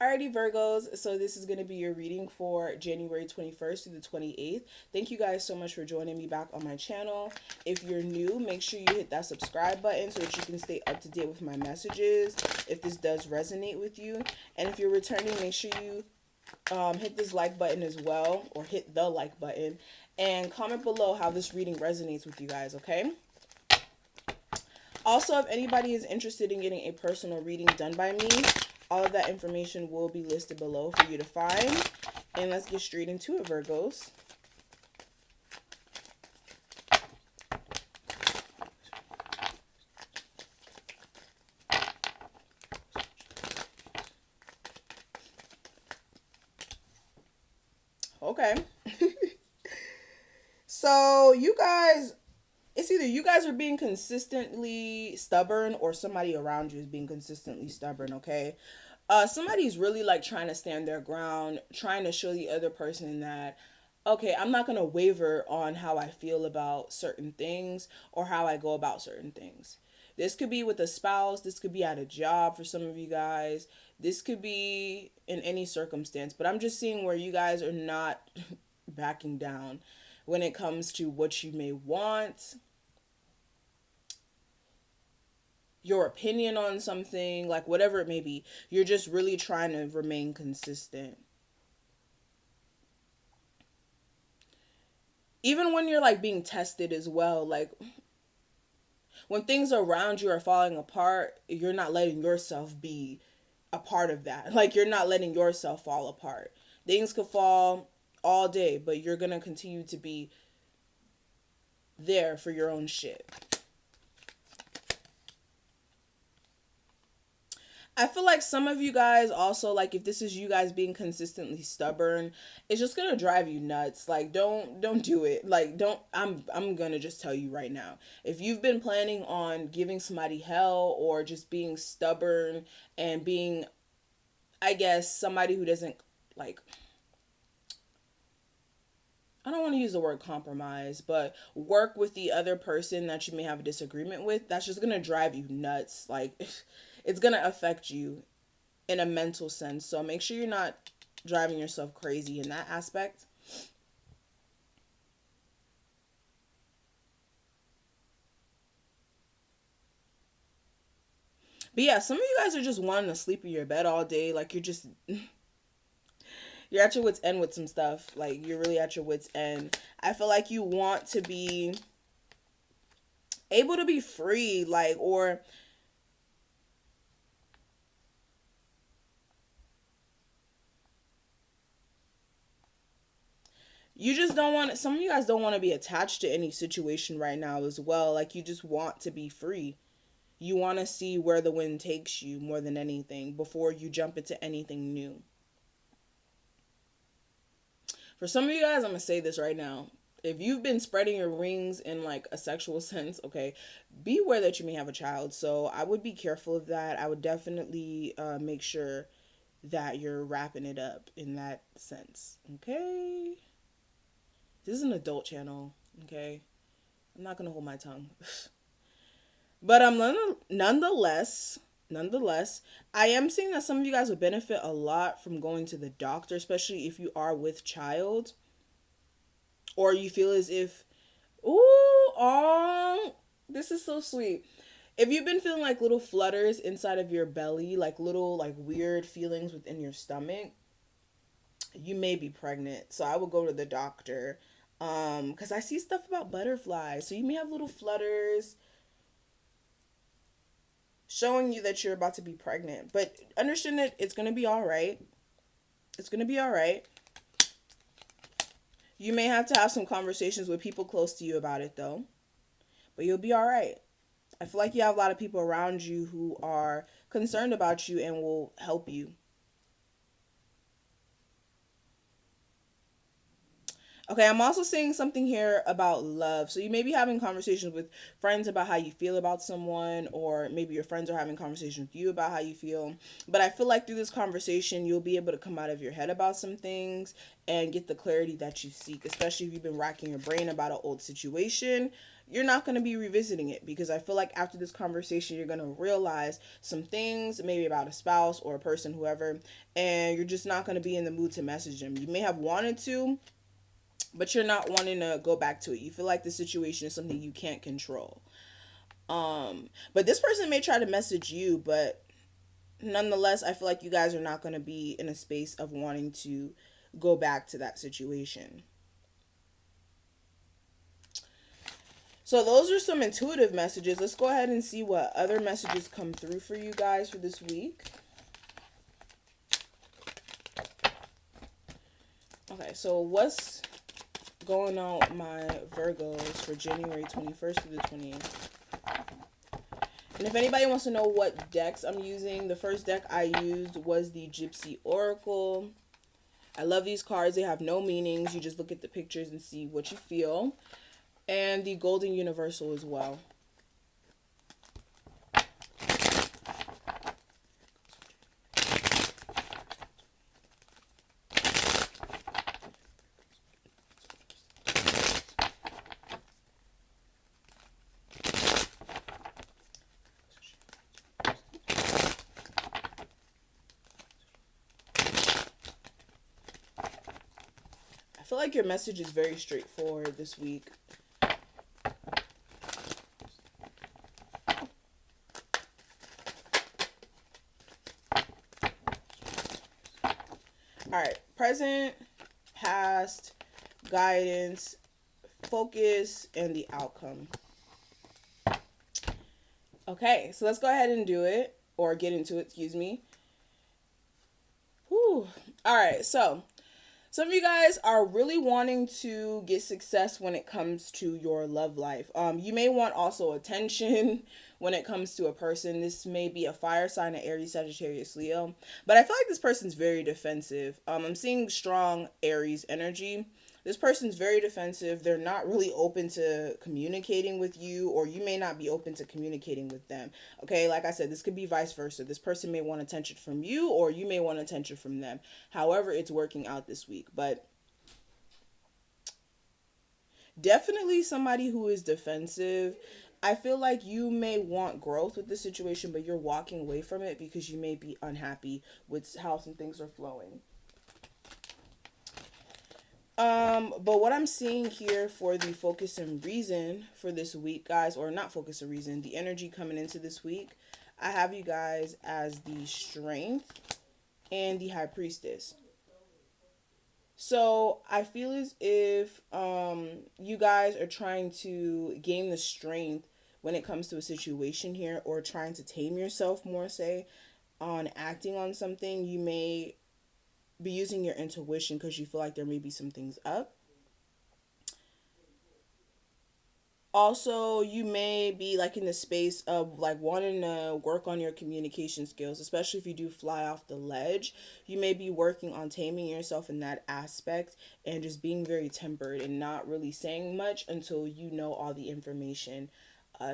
Alrighty, Virgos. So this is going to be your reading for January 21st to the 28th. Thank you guys so much for joining me back on my channel. If you're new, make sure you hit that subscribe button so that you can stay up to date with my messages if this does resonate with you. And if you're returning, make sure you hit this like button as well, or hit the like button, and comment below how this reading resonates with you guys, okay? Also, if anybody is interested in getting a personal reading done by me, all of that information will be listed below for you to find. And let's get straight into it, Virgos. Okay. So, you guys, it's either you guys are being consistently stubborn or somebody around you is being consistently stubborn, okay? Somebody's really like trying to stand their ground, trying to show the other person that, okay, I'm not going to waver on how I feel about certain things or how I go about certain things. This could be with a spouse, this could be at a job for some of you guys, this could be in any circumstance, but I'm just seeing where you guys are not backing down when it comes to what you may want, your opinion on something, like whatever it may be. You're just really trying to remain consistent. Even when you're like being tested as well, like when things around you are falling apart, you're not letting yourself be a part of that. Like you're not letting yourself fall apart. Things could fall all day, but you're going to continue to be there for your own shit. I feel like some of you guys also, like if this is you guys being consistently stubborn, it's just gonna drive you nuts. Like don't do it. Like don't I'm gonna just tell you right now. If you've been planning on giving somebody hell or just being stubborn and being, I guess, somebody who doesn't like, I don't want to use the word compromise, but work with the other person that you may have a disagreement with, that's just going to drive you nuts. Like, it's going to affect you in a mental sense. So make sure you're not driving yourself crazy in that aspect. But yeah, some of you guys are just wanting to sleep in your bed all day. Like, you're at your wits' end with some stuff. Like, you're really at your wits' end. I feel like you want to be able to be free, like, or you just don't want, some of you guys don't want to be attached to any situation right now as well. Like, you just want to be free. You want to see where the wind takes you more than anything before you jump into anything new. For some of you guys, I'm going to say this right now. If you've been spreading your wings in like a sexual sense, okay, be aware that you may have a child. So I would be careful of that. I would definitely make sure that you're wrapping it up in that sense. Okay? This is an adult channel. Okay? I'm not going to hold my tongue. But nonetheless, I am seeing that some of you guys would benefit a lot from going to the doctor, especially if you are with child, or you feel as if, ooh, oh, this is so sweet. If you've been feeling like little flutters inside of your belly, like little like weird feelings within your stomach, you may be pregnant. So I would go to the doctor. Because I see stuff about butterflies. So you may have little flutters showing you that you're about to be pregnant. But understand that it's going to be all right. It's going to be all right. You may have to have some conversations with people close to you about it, though. But you'll be all right. I feel like you have a lot of people around you who are concerned about you and will help you. Okay, I'm also saying something here about love. So you may be having conversations with friends about how you feel about someone, or maybe your friends are having conversations with you about how you feel. But I feel like through this conversation, you'll be able to come out of your head about some things and get the clarity that you seek, especially if you've been racking your brain about an old situation. you're not going to be revisiting it, because I feel like after this conversation, you're going to realize some things, maybe about a spouse or a person, whoever, and you're just not going to be in the mood to message them. You may have wanted to, but you're not wanting to go back to it. You feel like the situation is something you can't control. But this person may try to message you, but nonetheless, I feel like you guys are not going to be in a space of wanting to go back to that situation. So those are some intuitive messages. Let's go ahead and see what other messages come through for you guys for this week. Okay, so what's going on with my Virgos for January 21st to the 28th? And if anybody wants to know what decks I'm using, the first deck I used was the Gypsy Oracle. I love these cards. They have no meanings. You just look at the pictures and see what you feel. And the Golden Universal as well. I feel like your message is very straightforward this week. Alright, present, past, guidance, focus, and the outcome. Okay, so let's go ahead and do it, or get into it, excuse me. Whew. Alright, so some of you guys are really wanting to get success when it comes to your love life. You may want also attention when it comes to a person. This may be a fire sign, an Aries, Sagittarius, Leo. But I feel like this person's very defensive. I'm seeing strong Aries energy. This person's very defensive. They're not really open to communicating with you, or you may not be open to communicating with them. Okay, like I said, this could be vice versa. This person may want attention from you, or you may want attention from them. However, it's working out this week. But definitely somebody who is defensive. I feel like you may want growth with this situation, but you're walking away from it because you may be unhappy with how some things are flowing. But what I'm seeing here for the focus and reason for this week, guys, or not focus and reason, the energy coming into this week, I have you guys as the Strength and the High Priestess. So I feel as if you guys are trying to gain the strength when it comes to a situation here, or trying to tame yourself more, say, on acting on something. You may be using your intuition because you feel like there may be some things up. Also, you may be like in the space of like wanting to work on your communication skills, especially if you do fly off the ledge. You may be working on taming yourself in that aspect and just being very tempered and not really saying much until you know all the information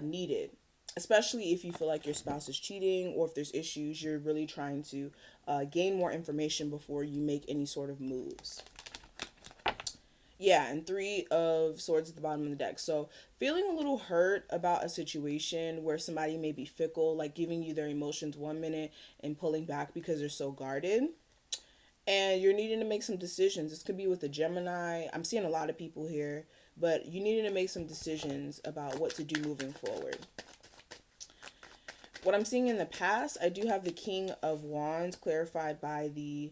needed. Especially if you feel like your spouse is cheating, or if there's issues, you're really trying to gain more information before you make any sort of moves. Yeah, and 3 of Swords at the bottom of the deck. So feeling a little hurt about a situation where somebody may be fickle, like giving you their emotions 1 minute and pulling back because they're so guarded. And you're needing to make some decisions. This could be with a Gemini. I'm seeing a lot of people here, but you needing to make some decisions about what to do moving forward. What I'm seeing in the past, I do have the King of Wands clarified by the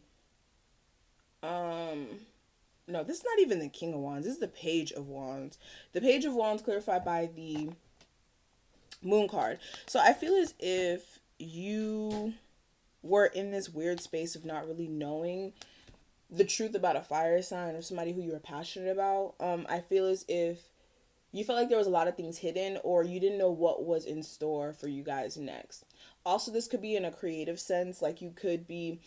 no, this is not even the King of Wands. This is the Page of Wands. The Page of Wands clarified by the Moon card. So I feel as if you were in this weird space of not really knowing the truth about a fire sign or somebody who you were passionate about. I feel as if you felt like there was a lot of things hidden, or you didn't know what was in store for you guys next. Also, this could be in a creative sense. Like you could be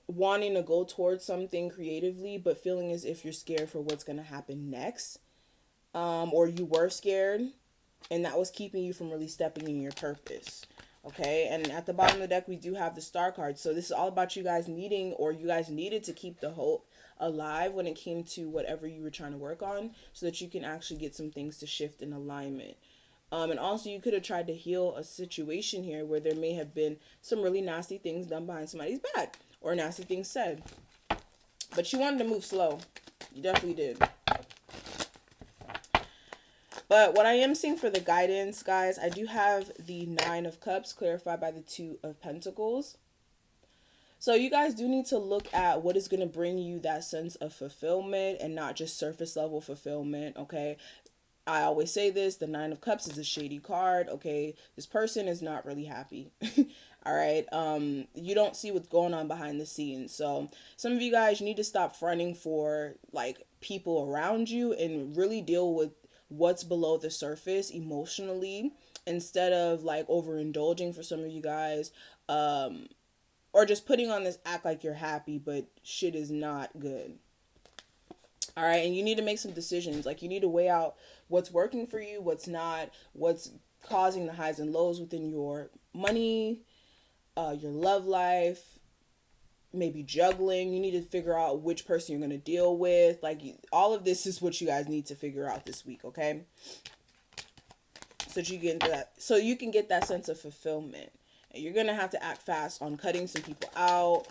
wanting to go towards something creatively, but feeling as if you're scared for what's going to happen next. Or you were scared, and that was keeping you from really stepping in your purpose. Okay, and at the bottom of the deck, we do have the Star card. So this is all about you guys needing, or you guys needed to keep the hope alive when it came to whatever you were trying to work on, so that you can actually get some things to shift in alignment. And also, you could have tried to heal a situation here where there may have been some really nasty things done behind somebody's back, or nasty things said. But you wanted to move slow. You definitely did. But what I am seeing for the guidance, guys, I do have the Nine of Cups clarified by the Two of Pentacles. So you guys do need to look at what is going to bring you that sense of fulfillment and not just surface level fulfillment, okay? I always say this, the Nine of Cups is a shady card, okay? This person is not really happy. All right. You don't see what's going on behind the scenes. So some of you guys need to stop fronting for like people around you and really deal with what's below the surface emotionally, instead of like overindulging for some of you guys, or just putting on this act like you're happy, but shit is not good. All right, and you need to make some decisions. Like, you need to weigh out what's working for you, what's not, what's causing the highs and lows within your money, your love life, maybe juggling. You need to figure out which person you're going to deal with. Like, all of this is what you guys need to figure out this week, okay? So that you get that, so you can get that sense of fulfillment. And you're going to have to act fast on cutting some people out,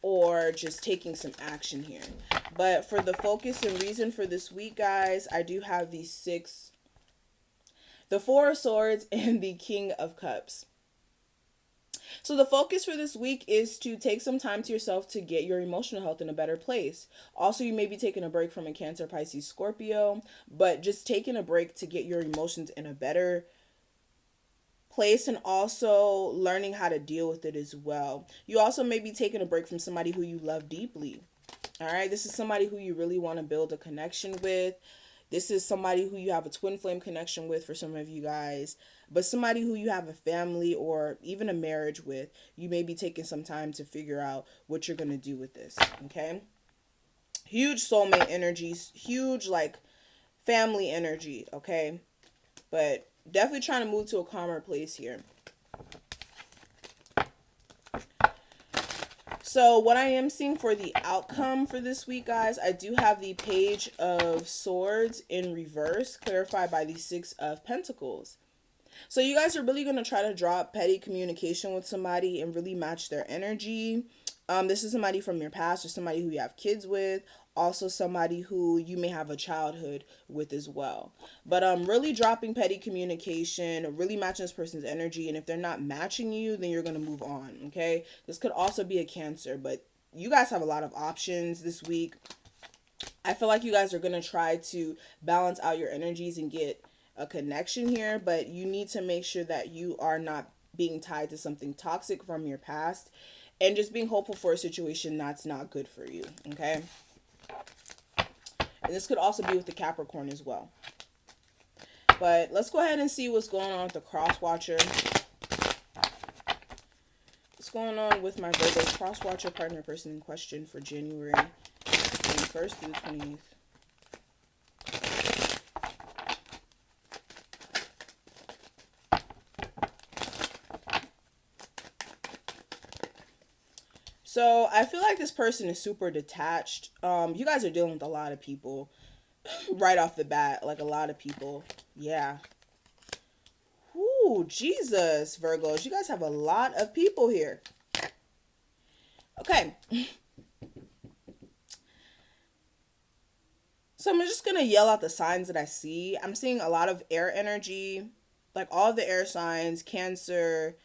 or just taking some action here. But for the focus and reason for this week, guys, I do have the Four of Swords and the King of Cups. So the focus for this week is to take some time to yourself to get your emotional health in a better place. Also, you may be taking a break from a Cancer, Pisces, Scorpio, but just taking a break to get your emotions in a better place, and also learning how to deal with it as well. You also may be taking a break from somebody who you love deeply. All right, this is somebody who you really want to build a connection with. This is somebody who you have a twin flame connection with for some of you guys, but somebody who you have a family or even a marriage with. You may be taking some time to figure out what you're going to do with this, okay? Huge soulmate energies, huge like family energy, okay? But definitely trying to move to a calmer place here. So what I am seeing for the outcome for this week, guys, I do have the Page of Swords in reverse, clarified by the Six of Pentacles. So you guys are really going to try to drop petty communication with somebody and really match their energy. This is somebody from your past, or somebody who you have kids with. Also somebody who you may have a childhood with as well. But really dropping petty communication, really matching this person's energy. And if they're not matching you, then you're going to move on, okay? This could also be a Cancer, but you guys have a lot of options this week. I feel like you guys are going to try to balance out your energies and get a connection here, but you need to make sure that you are not being tied to something toxic from your past, and just being hopeful for a situation that's not good for you, okay? And this could also be with the Capricorn as well. But let's go ahead and see what's going on with the Cross Watcher. What's going on with my Virgo Cross Watcher partner person in question for January 21st through the 28th? So I feel like this person is super detached. You guys are dealing with a lot of people right off the bat, like a lot of people. Yeah. Ooh, Jesus, Virgos. You guys have a lot of people here. Okay. So I'm just going to yell out the signs that I see. I'm seeing a lot of air energy, like all the air signs, Cancer,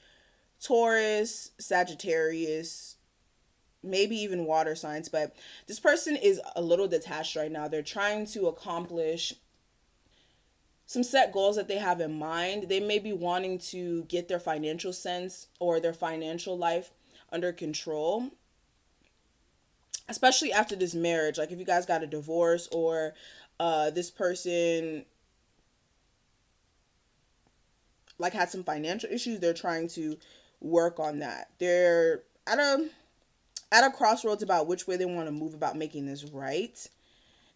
Taurus, Sagittarius, maybe even water signs. But this person is a little detached right now. They're trying to accomplish some set goals that they have in mind. They may be wanting to get their financial sense or their financial life under control, especially after this marriage. Like if you guys got a divorce, or this person like had some financial issues, they're trying to work on that. They're at a crossroads about which way they want to move about making this right.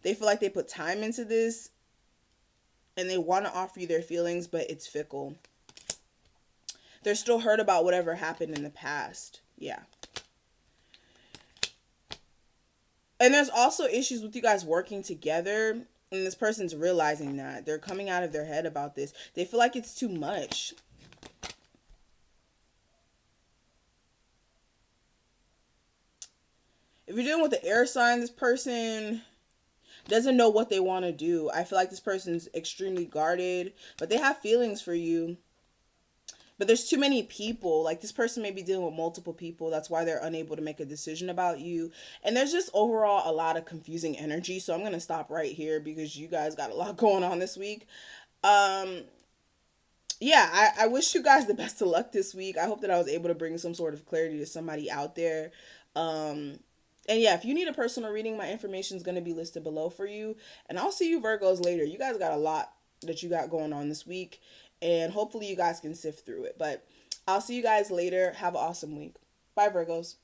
They feel like they put time into this and they want to offer you their feelings, but it's fickle. They're still hurt about whatever happened in the past. Yeah. And there's also issues with you guys working together. And this person's realizing that. They're coming out of their head about this. They feel like it's too much. If you're dealing with the air sign, this person doesn't know what they want to do. I feel like this person's extremely guarded, but they have feelings for you. But there's too many people. Like, this person may be dealing with multiple people. That's why they're unable to make a decision about you. And there's just overall a lot of confusing energy. So I'm going to stop right here because you guys got a lot going on this week. Yeah, I wish you guys the best of luck this week. I hope that I was able to bring some sort of clarity to somebody out there. And yeah, if you need a personal reading, my information is going to be listed below for you. And I'll see you Virgos later. You guys got a lot that you got going on this week. And hopefully you guys can sift through it. But I'll see you guys later. Have an awesome week. Bye, Virgos.